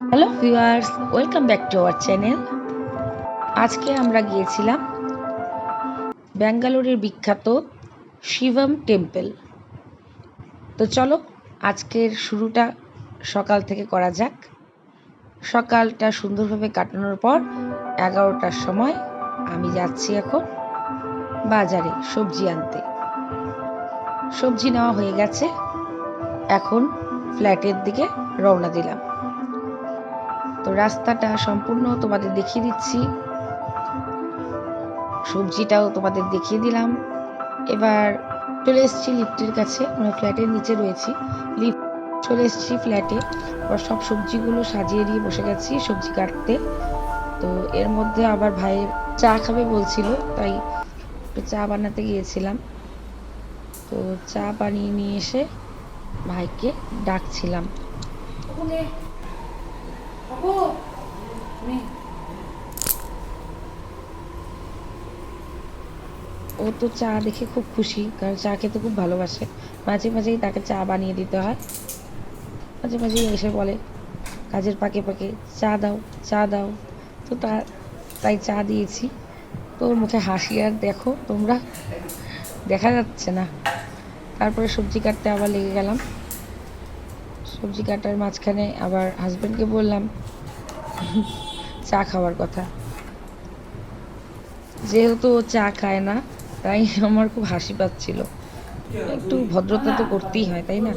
Hello viewers, welcome back to our channel. আজকে আমরা গিয়েছিলাম ব্যাঙ্গালোরের বিখ্যাত শিবম টেম্পল। তো চলো আজকের শুরুটা সকাল থেকে করা যাক। সকালটা সুন্দরভাবে কাটানোর পর 11টার সময় আমি যাচ্ছি এখন বাজারে সবজি আনতে। সবজি নেওয়া হয়ে গেছে, এখন ফ্ল্যাটের দিকে রওনা দিলাম। তো রাস্তাটা সম্পূর্ণ তোমাদের দেখিয়ে দিচ্ছি, সবজিটাও তোমাদের দেখিয়ে দিলাম। এবার চলে এসেছি লিফটের কাছে, মানে ফ্ল্যাটের নিচে রয়েছি। লিফট চলে এসেছি ফ্ল্যাটে, এবার সব সবজিগুলো সাজিয়ে দিয়ে বসে গেছি সবজি কাটতে। তো এর মধ্যে আবার ভাই চা খাবে বলছিল, তাই একটু চা বানাতে গিয়েছিলাম। তো চা বানিয়ে নিয়ে এসে ভাইকে ডাকছিলাম। ও তো চা দেখে খুব খুশি, কারণ চা খেতে খুব ভালোবাসে। মাঝে মাঝেই তাকে চা বানিয়ে দিতে হয়, মাঝে মাঝেই এসে বলে কাজের ফাঁকে ফাঁকে চা দাও, চা দাও। তো তাই চা দিয়েছি। তো ওর মুখে হাসি আর দেখো তোমরা, দেখা যাচ্ছে না। তারপরে সবজি কাটতে আবার লেগে গেলাম। সবজি কাটার মাঝখানে আবার হাজব্যান্ডকে বললাম চা খাওয়ার কথা। যেহেতু ও চা খায় না, তাই আমার খুব হাসি পাচ্ছিল। একটু ভদ্রতা তো করতেই হয়, তাই না?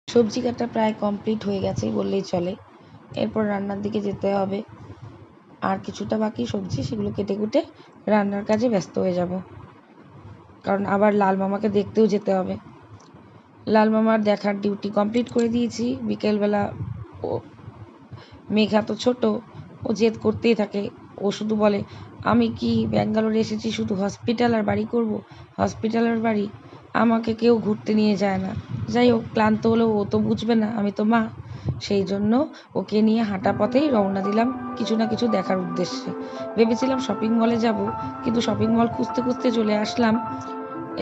সবজি কাটা প্রায় কমপ্লিট হয়ে গেছে বললেই চলে। এরপর রান্নার দিকে যেতে হবে। আর কিছুটা বাকি সবজি, সেগুলো কেটে কুটে রান্নার কাজে ব্যস্ত হয়ে যাব, কারণ আবার লাল মামাকে দেখতেও যেতে হবে। লাল মামার দেখার ডিউটি কমপ্লিট করে দিয়েছি বিকেলবেলা। ও মেঘা তো ছোট, ও জেদ করতেই থাকে। ও শুধু বলে আমি কি ব্যাঙ্গালোরে এসেছি শুধু হসপিটাল আর বাড়ি করব, হসপিটাল আর বাড়ি, আমাকে কেউ ঘুরতে নিয়ে যায় না। যাই হোক, ক্লান্ত হলেও ও তো বুঝবে না, আমি তো মা। সেই জন্য ওকে নিয়ে হাঁটা পথেই রওনা দিলাম কিছু না কিছু দেখার উদ্দেশ্যে। ভেবেছিলাম শপিং মলে যাব, কিন্তু শপিং মল খুঁজতে খুঁজতে চলে আসলাম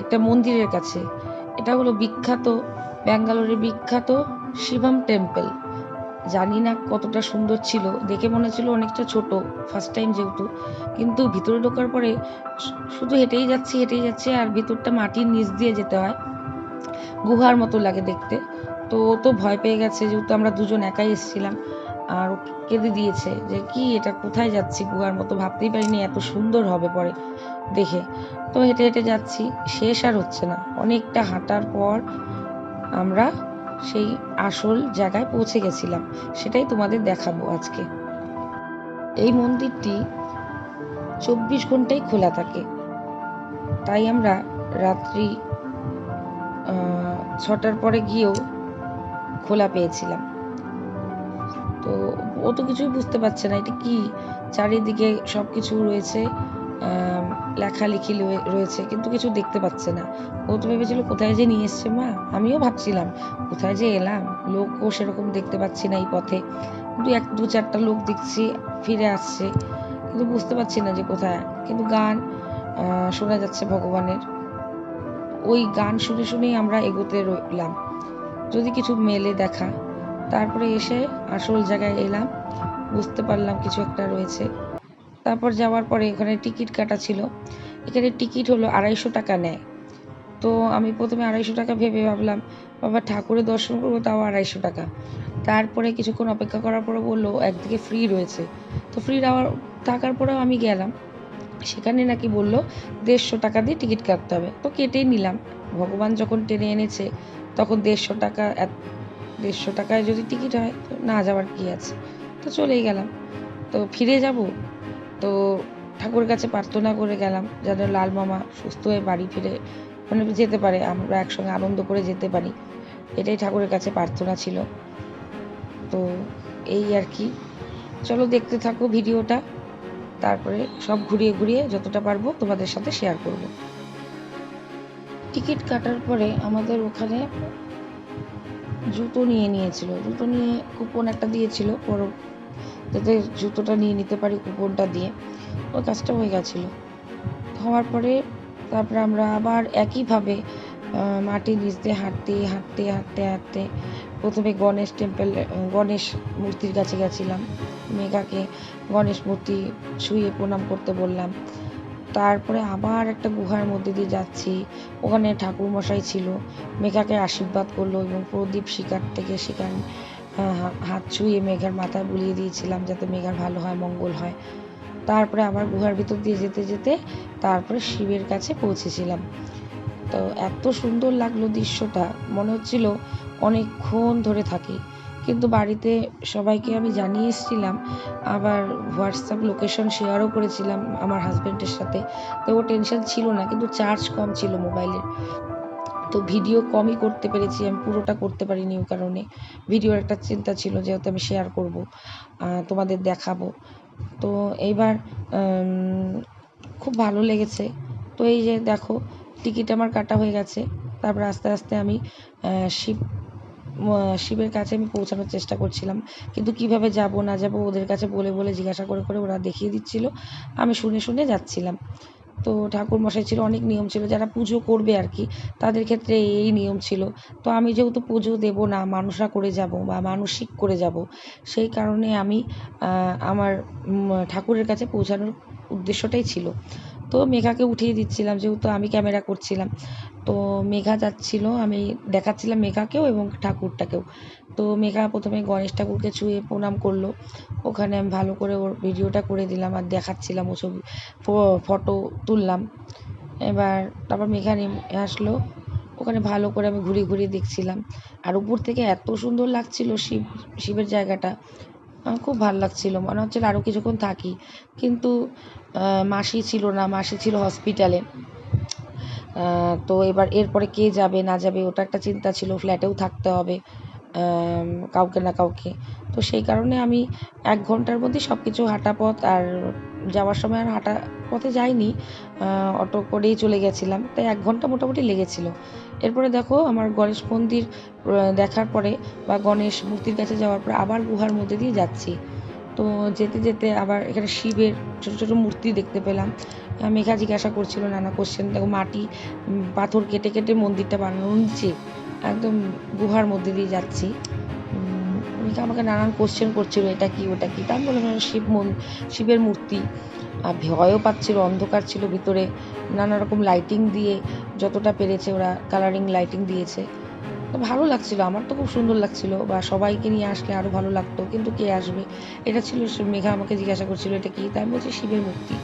একটা মন্দিরের কাছে। এটা হলো বিখ্যাত, ব্যাঙ্গালোরের বিখ্যাত শিবম টেম্পল। জানি না কতটা সুন্দর ছিল, দেখে মনে হচ্ছিল অনেকটা ছোট, ফার্স্ট টাইম যেহেতু। কিন্তু ভিতরে ঢোকার পরে শুধু হেঁটেই যাচ্ছি, আর ভিতরটা মাটির নিচ দিয়ে যেতে হয়, গুহার মতো লাগে দেখতে। তো ও তো ভয় পেয়ে গেছে, যেহেতু আমরা দুজন একাই এসেছিলাম। আর ও কেঁদে দিয়েছে যে কি এটা, কোথায় যাচ্ছি, গুহার মতো, ভাবতেই পারিনি এত সুন্দর হবে পরে দেখে। তো হেঁটে হেঁটে যাচ্ছি, শেষ আর হচ্ছে না। অনেকটা হাঁটার পর আমরা সেই আসল জায়গায় পৌঁছে গেছিলাম, সেটাই তোমাদের দেখাবো আজকে। এই মন্দিরটি 24 ঘন্টাই খোলা থাকে, তাই আমরা রাত্রি 6টার পরে গিয়েও খোলা পেয়েছিলাম। তো ও তো কিছুই বুঝতে পারছে না এটা কি, চারিদিকে সব কিছু রয়েছে, লেখালেখি রয়েছে, কিন্তু কিছু দেখতে পাচ্ছে না। ও তো ভেবেছিল কোথায় যে নিয়ে এসছে মা, আমিও ভাবছিলাম কোথায় যে এলাম। লোকও সেরকম দেখতে পাচ্ছি না এই পথে, কিন্তু দু চারটা লোক দেখছি ফিরে আসছে, কিন্তু বুঝতে পারছি না যে কোথায়। কিন্তু গান শোনা যাচ্ছে ভগবানের, ওই গান শুনে শুনেই আমরা এগোতে রইলাম, যদি কিছু মেলে দেখা। তারপরে এসে আসল জায়গায় এলাম, বুঝতে পারলাম কিছু একটা রয়েছে। তারপর যাওয়ার পরে এখানে টিকিট কাটা ছিল। এখানে টিকিট হলো 250 টাকা নেয়। তো আমি প্রথমে 250 টাকা ভেবে ভাবলাম বাবা ঠাকুরের দর্শন করবো, তাও 250 টাকা। তারপরে কিছুক্ষণ অপেক্ষা করার পরে বললো একদিকে ফ্রি রয়েছে। তো ফ্রি থাকার পরেও আমি গেলাম, সেখানে নাকি বললো 150 টাকা দিয়ে টিকিট কাটতে হবে। তো কেটেই নিলাম, ভগবান যখন টেনে এনেছে তখন 150 টাকা, 150 টাকায় যদি টিকিট হয় তো না যাওয়ার কি আছে। তো চলেই গেলাম। তো ফিরে যাব, তো ঠাকুরের কাছে প্রার্থনা করে গেলাম যেন লাল মামা সুস্থ হয়ে বাড়ি ফিরে মানে যেতে পারে, আমরা একসঙ্গে আনন্দ করে যেতে পারি, এটাই ঠাকুরের কাছে প্রার্থনা ছিল। তো এই আর কি, চলো দেখতে থাকো ভিডিওটা, তারপরে সব ঘুরিয়ে ঘুরিয়ে যতটা পারবো তোমাদের সাথে শেয়ার করব। টিকিট কাটার পরে আমাদের ওখানে জুতো নিয়েছিল, জুতো নিয়ে কুপন একটা দিয়েছিল বড়, যাতে জুতোটা নিয়ে নিতে পারি কুপনটা দিয়ে। ওই কাজটা হয়ে গেছিলো। হওয়ার পরে তারপরে আমরা আবার একইভাবে মাটির নিচ দিয়ে হাঁটতে হাঁটতে হাঁটতে হাঁটতে প্রথমে গণেশ মূর্তির কাছে গেছিলাম। মেঘাকে গণেশ মূর্তি ছুঁয়ে প্রণাম করতে বললাম। তারপরে আবার একটা গুহার মধ্যে দিয়ে যাচ্ছি, ওখানে ঠাকুরমশাই ছিল, মেঘাকে আশীর্বাদ করলো এবং প্রদীপ শিখার থেকে শিখার হাত ছুঁয়ে মেঘার মাথায় বুলিয়ে দিয়েছিলাম যাতে মেঘার ভালো হয়, মঙ্গল হয়। তারপরে আবার গুহার ভিতর দিয়ে যেতে যেতে তারপরে শিবের কাছে পৌঁছেছিলাম। তো এত সুন্দর লাগলো দৃশ্যটা, মনে হচ্ছিল অনেকক্ষণ ধরে থাকি। কিন্তু বাড়িতে সবাইকে আমি জানিয়ে এসেছিলাম, আবার হোয়াটসঅ্যাপ লোকেশন শেয়ারও করেছিলাম আমার হাজব্যান্ডের সাথে। তো ও টেনশন ছিল না, কিন্তু চার্জ কম ছিল মোবাইলের, তো ভিডিও কমই করতে পেরেছি, আমি পুরোটা করতে পারিনি। ওই কারণে ভিডিওর একটা চিন্তা ছিল, যেহেতু আমি শেয়ার করব, তোমাদের দেখাবো। তো এইবার খুব ভালো লেগেছে। তো এই যে দেখো, টিকিট আমার কাটা হয়ে গেছে। তারপর আস্তে আস্তে আমি শিবের কাছে আমি পৌঁছানোর চেষ্টা করছিলাম, কিন্তু কিভাবে যাব না যাব ওদের কাছে বলে বলে জিজ্ঞাসা করে করে ওরা দেখিয়ে দিচ্ছিল, আমি শুনে শুনে যাচ্ছিলাম। তো ঠাকুর মশাই ছিল, অনেক নিয়ম ছিল, যারা পুজো করবে আর কি তাদের ক্ষেত্রে এই নিয়ম ছিল। তো আমি যেহেতু পুজো দেব না, মানুষরা করে যাব বা মানসিক করে যাব, সেই কারণে আমি আমার ঠাকুরের কাছে পৌঁছানোর উদ্দেশ্যটাই ছিল। তো মেঘাকে উঠিয়ে দিচ্ছিলাম, যেহেতু আমি ক্যামেরা করছিলাম। তো মেঘা যাচ্ছিল, আমি দেখাচ্ছিলাম মেঘাকেও এবং ঠাকুরটাকেও। তো মেঘা প্রথমে গণেশ ঠাকুরকে ছুঁয়ে প্রণাম করলো, ওখানে আমি ভালো করে ওর ভিডিওটা করে দিলাম আর দেখাচ্ছিলাম, ও ছবি ফটো তুললাম। তারপর মেঘা নেমে আসলো, ওখানে ভালো করে আমি ঘুরিয়ে ঘুরিয়ে দেখছিলাম। আর উপর থেকে এত সুন্দর লাগছিল শিবের জায়গাটা, খুব ভালো লাগছিল, মনে হচ্ছিল আরও কিছুক্ষণ থাকি। কিন্তু মাসি ছিল না, মাসি ছিল হসপিটালে। তো এরপরে কে যাবে না যাবে ওটা একটা চিন্তা ছিল, ফ্ল্যাটেও থাকতে হবে কাউকে না কাউকে। তো সেই কারণে আমি 1 ঘন্টার মধ্যেই সব কিছু হাঁটা পথ, আর যাওয়ার সময় আর হাঁটা পথে যাইনি, অটো করেই চলে গেছিলাম, তাই 1 ঘন্টা মোটামুটি লেগেছিল। এরপরে দেখো, আমার গণেশ মন্দির দেখার পরে বা গণেশ মূর্তির কাছে যাওয়ার পরে আবার গুহার মধ্যে দিয়ে যাচ্ছি। তো যেতে যেতে আবার এখানে শিবের ছোটো ছোটো মূর্তি দেখতে পেলাম। মেঘা জিজ্ঞাসা করছিল নানা কোশ্চেন, দেখো মাটি পাথর কেটে কেটে মন্দিরটা বানানো নিচে একদম গুহার মধ্যে দিয়ে যাচ্ছি। মেঘা আমাকে নানান কোশ্চেন করছিল, এটা কি ওটা কি, তা আমি বললাম শিবের মূর্তি। আর ভয়ও পাচ্ছিল, অন্ধকার ছিল ভিতরে, নানা রকম লাইটিং দিয়ে যতটা পেরেছে ওরা কালারিং লাইটিং দিয়েছে। তো ভালো লাগছিল, আমার তো খুব সুন্দর লাগছিল, বা সবাইকে নিয়ে আসলে আরও ভালো লাগতো, কিন্তু কে আসবে, এটা ছিল। মেঘা আমাকে জিজ্ঞাসা করছিল এটা কি, তাই আমি বলছি শিবের মূর্তি।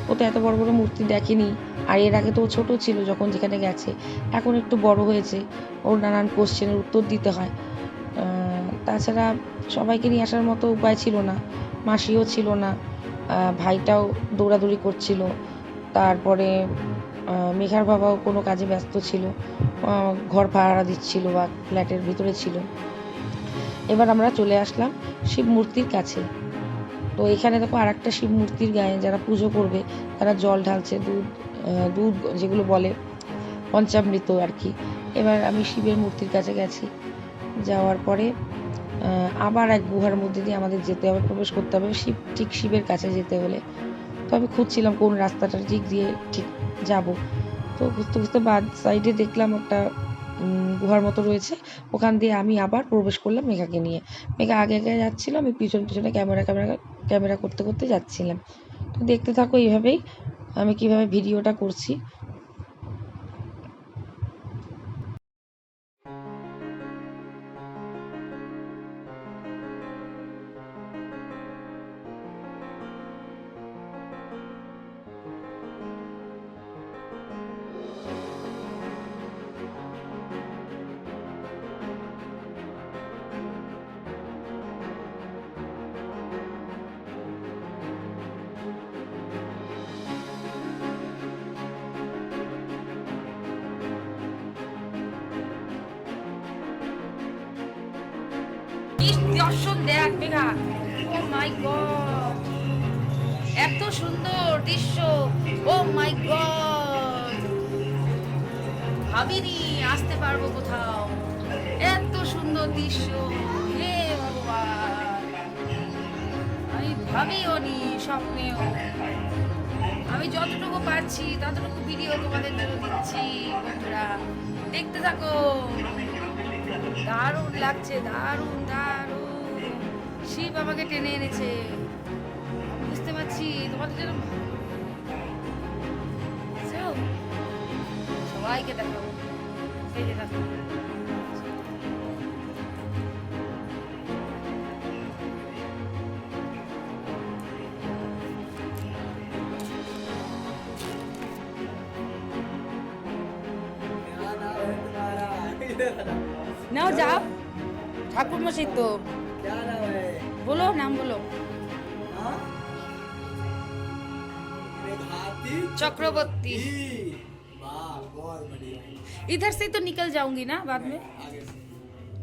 ও তো এত বড় বড় মূর্তি দেখেনি, আর এর আগে তো ও ছোটো ছিল যখন যেখানে গেছে, এখন একটু বড় হয়েছে, ওর নানান কোশ্চেনের উত্তর দিতে হয়। তাছাড়া সবাইকে নিয়ে আসার মতো উপায় ছিল না, মাসিও ছিল না, ভাইটাও দৌড়াদৌড়ি করছিল, তারপরে মেঘার বাবাও কোনো কাজে ব্যস্ত ছিল, ঘর ভাড়া দিচ্ছিল বা ফ্ল্যাটের ভিতরে ছিল। এবার আমরা চলে আসলাম শিব মূর্তির কাছে। তো এখানে দেখো আর একটা শিব মূর্তির গায়ে যারা পুজো করবে তারা জল ঢালছে, দুধ যেগুলো বলে পঞ্চামৃত আর কি। এবার আমি শিবের মূর্তির কাছে গেছি, যাওয়ার পরে আবার এক গুহার মধ্যে দিয়ে আমাদের যেতে হবে, প্রবেশ করতে হবে ঠিক শিবের কাছে যেতে হলে। তো আমি খুঁজছিলাম কোন রাস্তাটা ঠিক দিয়ে ঠিক যাব। তো খুঁজতে খুঁজতে বাদ সাইডে দেখলাম একটা গুহার মতো রয়েছে, ওখান দিয়ে আমি আবার প্রবেশ করলাম মেঘাকে নিয়ে। মেঘা আগে আগে যাচ্ছিল, আমি পিছনে পিছনে ক্যামেরা করতে করতে যাচ্ছিলাম। তো দেখতে থাকো এইভাবেই আমি কিভাবে ভিডিওটা করছি। দর্শন দেখ মেঘা, ও মাই গড, এত সুন্দর দৃশ্য, ও মাই গড, ভাবিনি আসতে পারবো কোথাও, এত সুন্দর দৃশ্য, হে ভগবান, আমি ভাবিও নি স্বপ্নেও। আমি যতটুকু পারছি ততটুকু ভিডিও তোমাদের জন্য দিচ্ছি বন্ধুরা, দেখতে থাকো। দারুণ লাগছে, দারুণ দারুণ। শিব আমাকে টেনে এনেছে, বুঝতে পারছি তোমাদের জন্য। বুঝছো? সবাইকে দেখাবো, এই যে দেখো। নাও যাও, ঠাকুর মশাই তো। क्या नाम है? বলো নাম বলো। हाँ? मेघाती चक्रवर्ती। वाह बहुत बढ़िया। इधर से तो निकल जाऊंगी ना बाद में, आगे से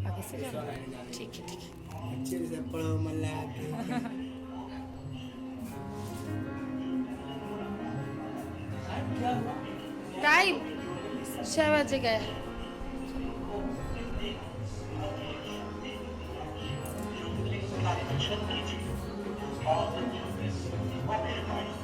आगे से इस जाओ। वाला नहीं जाने। ठीक है ठीक है। अच्छे से पढ़ो मन लगा के। क्या हुआ? टाइम 6 बज गए। Attention please. All the new business officials